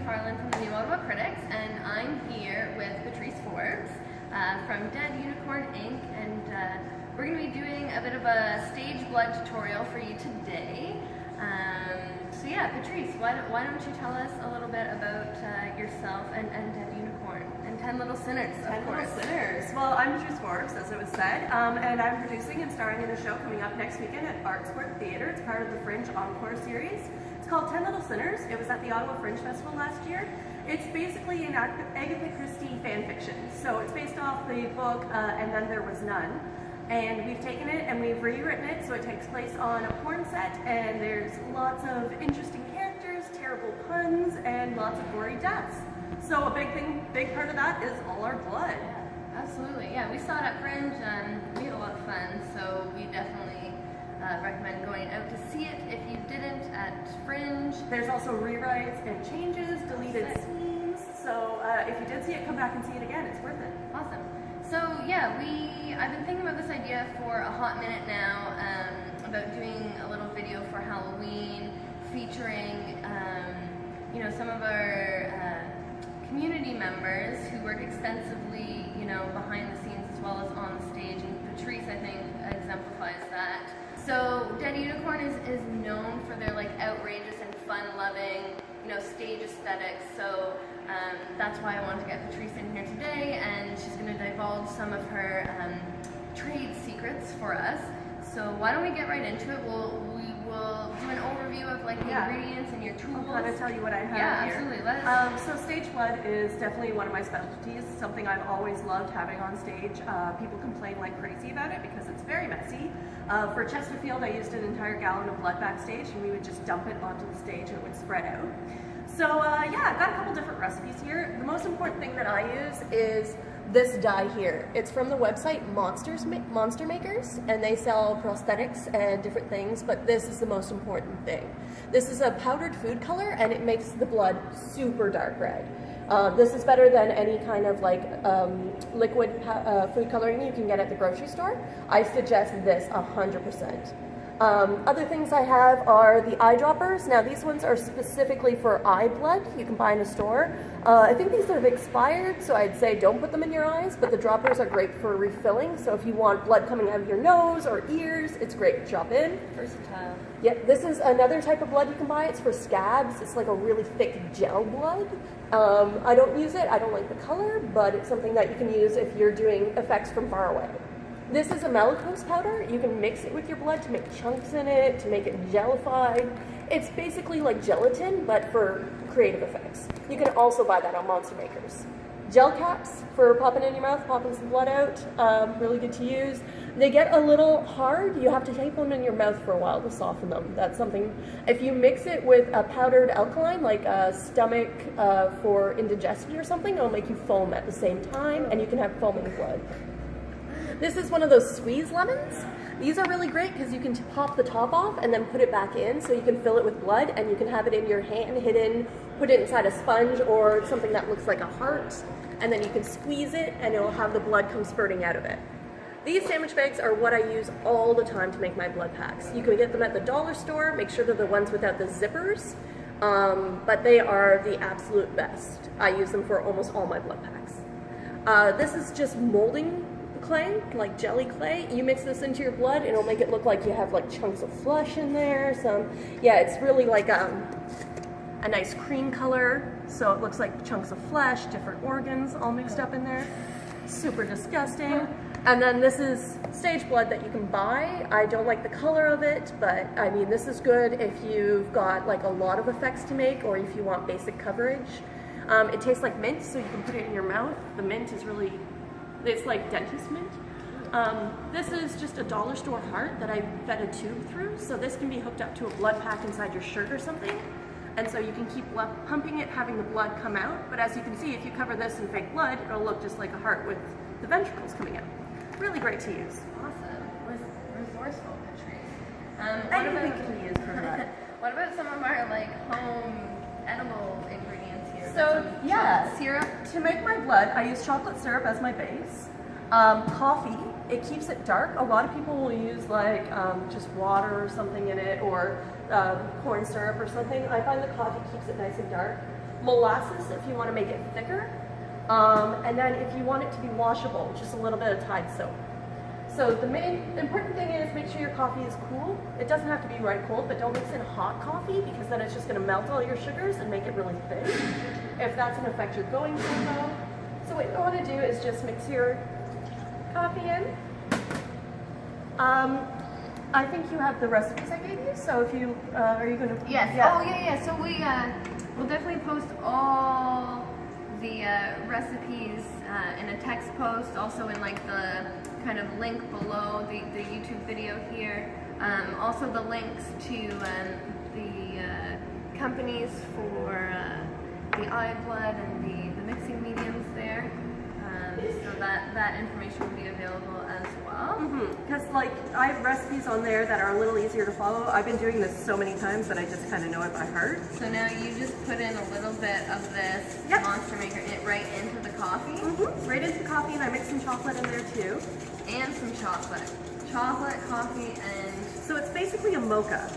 from the New Ottawa Critics, and I'm here with Patrice Forbes from Dead Unicorn Inc. And we're going to be doing a bit of a stage blood tutorial for you today. So yeah, Patrice, why don't you tell us a little bit about yourself and Dead Unicorn and 10 Little Sinners, of course. 10 Little Sinners. Well, I'm Patrice Forbes, as it was said, and I'm producing and starring in a show coming up next weekend at Squirt Theatre. It's part of the Fringe Encore series. It's called 10 Little Sinners. It was at the Ottawa Fringe Festival last year. It's basically an Agatha Christie fan fiction. So it's based off the book And Then There Was None. And we've taken it and we've rewritten it so it takes place on a porn set, and there's lots of interesting characters, terrible puns, and lots of gory deaths. So a big part of that is all our blood. Absolutely, yeah. We saw it at Fringe and we had a lot of fun, so we definitely recommend going out to see it if you didn't at Fringe. There's also rewrites and changes, deleted scenes, so if you did see it, come back and see it again. It's worth it. Awesome. So yeah, I've been thinking about this idea for a hot minute now, about doing a little video for Halloween featuring you know, some of our community members who work extensively, you know, behind the scenes as well as on the stage, and Patrice, I think, exemplifies that. So Dead Unicorn is known for their like outrageous and fun-loving, you know, stage aesthetics. So that's why I wanted to get Patrice in here today, and she's going to divulge some of her trade secrets for us. So why don't we get right into it? We will do an overview of like the ingredients and your tools. I'll kind of tell you what I have here. Absolutely. So stage blood is definitely one of my specialties, something I've always loved having on stage. People complain like crazy about it because it's very messy. For Chesterfield, I used an entire gallon of blood backstage, and we would just dump it onto the stage and it would spread out. So yeah, I've got a couple different recipes here. The most important thing that I use is this dye here. It's from the website Monster Makers, and they sell prosthetics and different things, but this is the most important thing. This is a powdered food color, and it makes the blood super dark red. This is better than any kind of like liquid food coloring you can get at the grocery store. I suggest this 100%. Other things I have are the eyedroppers. Now these ones are specifically for eye blood. You can buy in a store. I think these have expired, so I'd say don't put them in your eyes, but the droppers are great for refilling. So if you want blood coming out of your nose or ears, it's great to drop in. Versatile. Yep, this is another type of blood you can buy. It's for scabs. It's like a really thick gel blood. I don't use it. I don't like the color, but it's something that you can use if you're doing effects from far away. This is a malacose powder. You can mix it with your blood to make chunks in it, to make it jellified. It's basically like gelatin, but for creative effects. You can also buy that on Monster Makers. Gel caps for popping in your mouth, popping some blood out, really good to use. They get a little hard. You have to tape them in your mouth for a while to soften them. That's something, if you mix it with a powdered alkaline, like a stomach for indigestion or something, it'll make you foam at the same time, and you can have foaming blood. This is one of those squeeze lemons. These are really great because you can pop the top off and then put it back in, so you can fill it with blood, and you can have it in your hand hidden, put it inside a sponge or something that looks like a heart, and then you can squeeze it and it'll have the blood come spurting out of it. These sandwich bags are what I use all the time to make my blood packs. You can get them at the dollar store. Make sure they're the ones without the zippers, but they are the absolute best. I use them for almost all my blood packs. This is just molding clay, like jelly clay. You mix this into your blood and it'll make it look like you have like chunks of flesh in there. Yeah, it's really like a nice cream color, so it looks like chunks of flesh, different organs all mixed up in there. Super disgusting. And then this is stage blood that you can buy. I don't like the color of it, but I mean, this is good if you've got like a lot of effects to make, or if you want basic coverage. It tastes like mint, so you can put it in your mouth. The mint is really, it's like dentist mint. This is just a dollar store heart that I fed a tube through, so this can be hooked up to a blood pack inside your shirt or something, and so you can keep pumping it, having the blood come out. But as you can see, if you cover this in fake blood, it'll look just like a heart with the ventricles coming out. Really great to use. Awesome. Resourceful, Patrice. Anything can be used for that. What about some of our like home edible ingredients here? So yeah, syrup. To make my blood, I use chocolate syrup as my base. Coffee, it keeps it dark. A lot of people will use like just water or something in it, or corn syrup or something. I find the coffee keeps it nice and dark. molasses if you want to make it thicker, and then if you want it to be washable, just a little bit of Tide soap. So the main important thing is make sure your coffee is cool. It doesn't have to be right cold, but don't mix in hot coffee because then it's just going to melt all your sugars and make it really thick. If that's an effect you're going for though. So what you want to do is just mix your coffee in. I think you have the recipes I gave you, so if you, are you going to? Yes. Yeah. Oh yeah. So we'll definitely post all the recipes in a text post, also in like the kind of link below the YouTube video here. Also the links to the companies for the eye blood and the mixing mediums there. So that information will be available as well. Because like I have recipes on there that are a little easier to follow. I've been doing this so many times that I just kind of know it by heart. So now you just put in a little bit of this Monster Maker right into the coffee? Right into the coffee, and I mix some chocolate in there too. And some chocolate. Chocolate, coffee, and... So it's basically a mocha.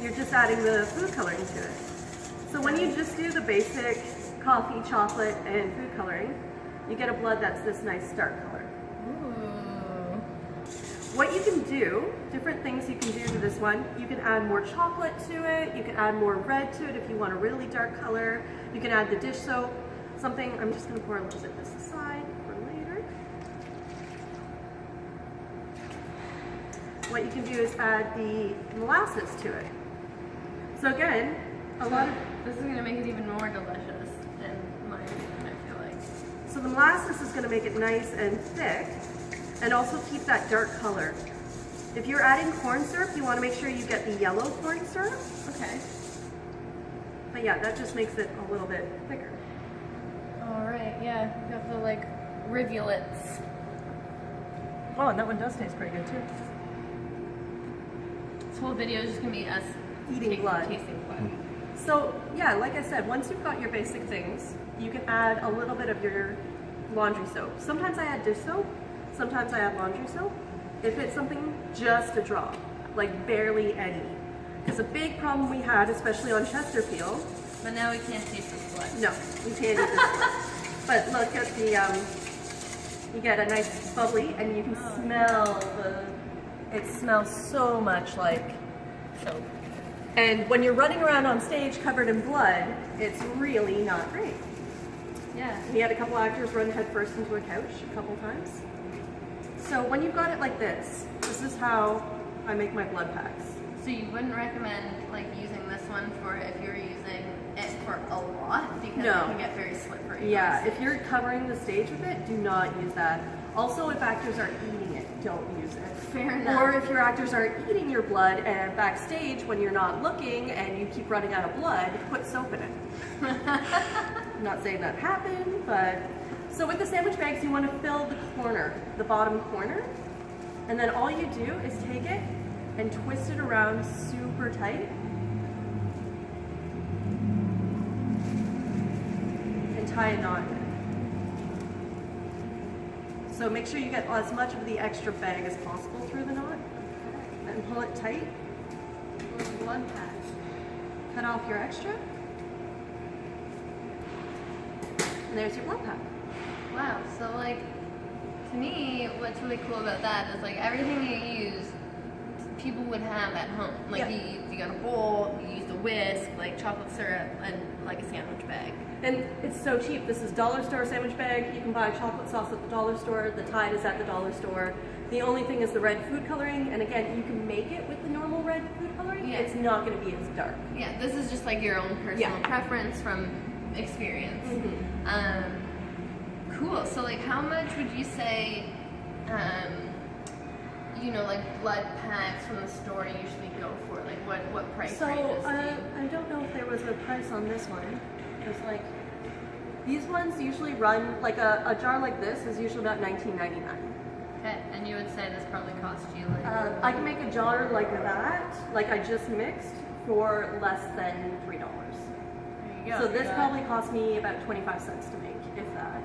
You're just adding the food coloring to it. So when you just do the basic coffee, chocolate, and food coloring, you get a blood that's this nice dark color. Ooh. What you can do, different things you can do to this one, you can add more chocolate to it, you can add more red to it if you want a really dark color, you can add the dish soap, something, I'm just going to pour a little bit of this aside for later. What you can do is add the molasses to it. So again, this is going to make it even more delicious in my opinion, I feel like. So the molasses is going to make it nice and thick and also keep that dark color. If you're adding corn syrup, you want to make sure you get the yellow corn syrup. Okay. But yeah, that just makes it a little bit thicker. Alright, yeah, you have the like rivulets. Oh, and that one does taste pretty good too. This whole video is just going to be us Eating blood. tasting blood. So yeah, like I said, once you've got your basic things, you can add a little bit of your laundry soap. Sometimes I add dish soap, sometimes I add laundry soap. If it's something, just a drop, like barely any. Because a big problem we had, especially on Chesterfield. But now we can't taste this blood. No, we can't eat this blood. But look at the, you get a nice bubbly and you can smell it smells so much like soap. And when you're running around on stage covered in blood, it's really not great. Yeah. We had a couple actors run headfirst into a couch a couple times. So when you've got it like this is how I make my blood packs. So you wouldn't recommend like using this one for if you're using it for a lot because it can get very slippery. Yeah, if you're covering the stage with it, do not use that. Also, if actors are eating it, don't use it. Fair enough. Or if your actors are eating your blood and backstage when you're not looking and you keep running out of blood, put soap in it. I'm not saying that happened, but... So with the sandwich bags, you want to fill the corner, the bottom corner, and then all you do is take it and twist it around super tight and tie a knot in it. So make sure you get as much of the extra bag as possible through the knot and pull it tight. Blood pack. Cut off your extra. And there's your blood pack. Wow, so like, to me, what's really cool about that is like everything you use, people would have at home. Like you got a bowl, you use a whisk, like chocolate syrup, and like a sandwich bag. And it's so cheap. This is dollar store sandwich bag. You can buy chocolate sauce at the dollar store. The Tide is at the dollar store. The only thing is the red food coloring. And again, you can make it with the normal red food coloring. Yeah. It's not going to be as dark. Yeah, this is just like your own personal preference from experience. Cool. So like, how much would you say, you know, like blood packs from the store usually go for? Like, what price ranges? I don't know if there was a price on this one. Because like, these ones usually run, like a jar like this is usually about $19.99. Okay, and you would say this probably cost you like... I can make a jar like that, like I just mixed, for less than $3. There you go. So this probably cost me about 25 cents to make, if that.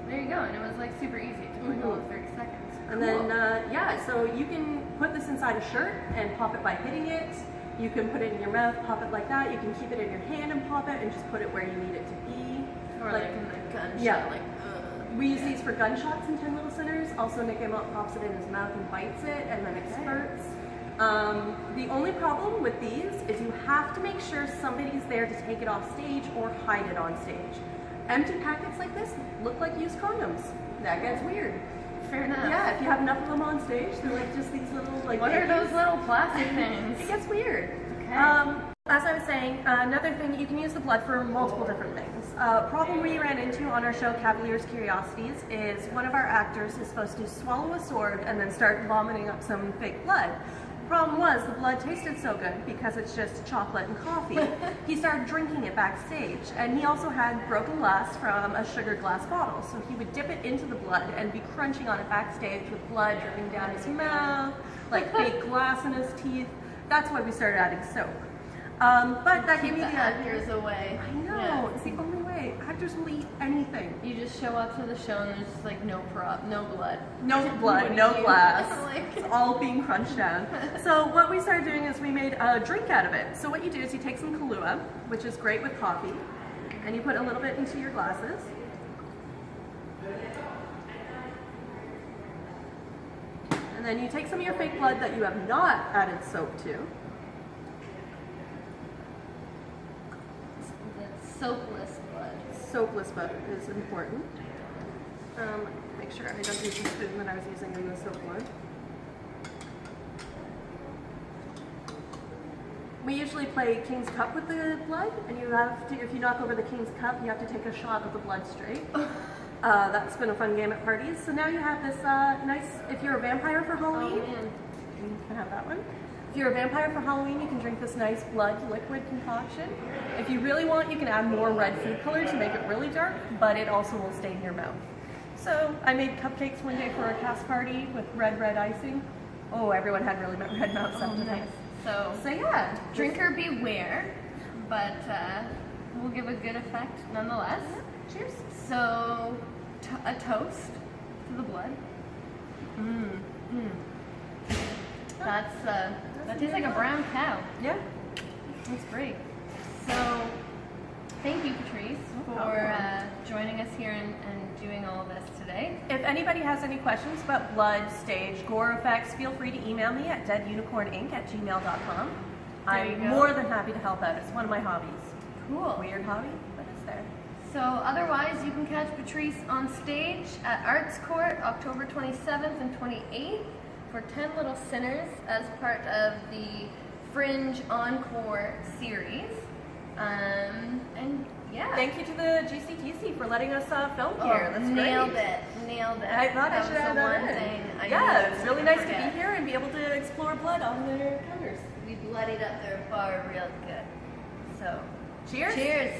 There you go, and it was like super easy. It took like all of 30 seconds. And then, yeah, so you can put this inside a shirt and pop it by hitting it. You can put it in your mouth, pop it like that. You can keep it in your hand and pop it and just put it where you need it to be. Or like in the gunshot, yeah. like We use these for gunshots in 10 Little Sinners. Also, Nick pops it in his mouth and bites it, and then it spurts. The only problem with these is you have to make sure somebody's there to take it off stage or hide it on stage. Empty packets like this look like used condoms. That gets weird. Fair enough. Yeah, if you have enough of them on stage, they're like just these little like. What are those little plastic things? It gets weird. Okay. As I was saying, another thing, you can use the blood for multiple different things. Problem we ran into on our show, Cavalier's Curiosities, is one of our actors is supposed to swallow a sword and then start vomiting up some fake blood. Problem was, the blood tasted so good because it's just chocolate and coffee. He started drinking it backstage, and he also had broken glass from a sugared glass bottle. So he would dip it into the blood and be crunching on it backstage with blood dripping down his mouth, like fake glass in his teeth. That's why we started adding soap. But that gave me the actors away. I know, Yeah. it's the only way. Actors will eat anything. You just show up to the show and there's just like no prop, no blood. No blood, no glass. It's all being crunched down. So what we started doing is we made a drink out of it. So what you do is you take some Kahlua, which is great with coffee, and you put a little bit into your glasses. And then you take some of your fake blood that you have not added soap to. Soapless blood. Soapless blood is important. Make sure I don't use the spoon that I was using in the soap blood. We usually play King's Cup with the blood, and you have to, if you knock over the King's Cup, you have to take a shot of the blood straight. That's been a fun game at parties. So now you have this nice, if you're a vampire for Halloween, you can have that one. If you're a vampire for Halloween, you can drink this nice blood liquid concoction. If you really want, you can add more red food color to make it really dark, but it also will stain your mouth. So I made cupcakes one day for a cast party with red icing. Oh, everyone had really red mouths after that. So yeah, drinker beware, but we'll give a good effect nonetheless. Cheers. So a toast to the blood. That tastes like a brown cow. Yeah. That's great. So, thank you, Patrice, for joining us here and doing all of this today. If anybody has any questions about blood, stage, gore effects, feel free to email me at deadunicorninc@gmail.com. I'm more than happy to help out. It's one of my hobbies. Cool. Weird hobby, but it's there. So, otherwise, you can catch Patrice on stage at Arts Court, October 27th and 28th. For 10 Little Sinners as part of the Fringe Encore series. And yeah. Thank you to the GCTC for letting us film here. That's nailed great. Nailed it. I thought I should add that in. It's really nice to be here and be able to explore blood on their counters. We bloodied up their bar real good. So, cheers. Cheers.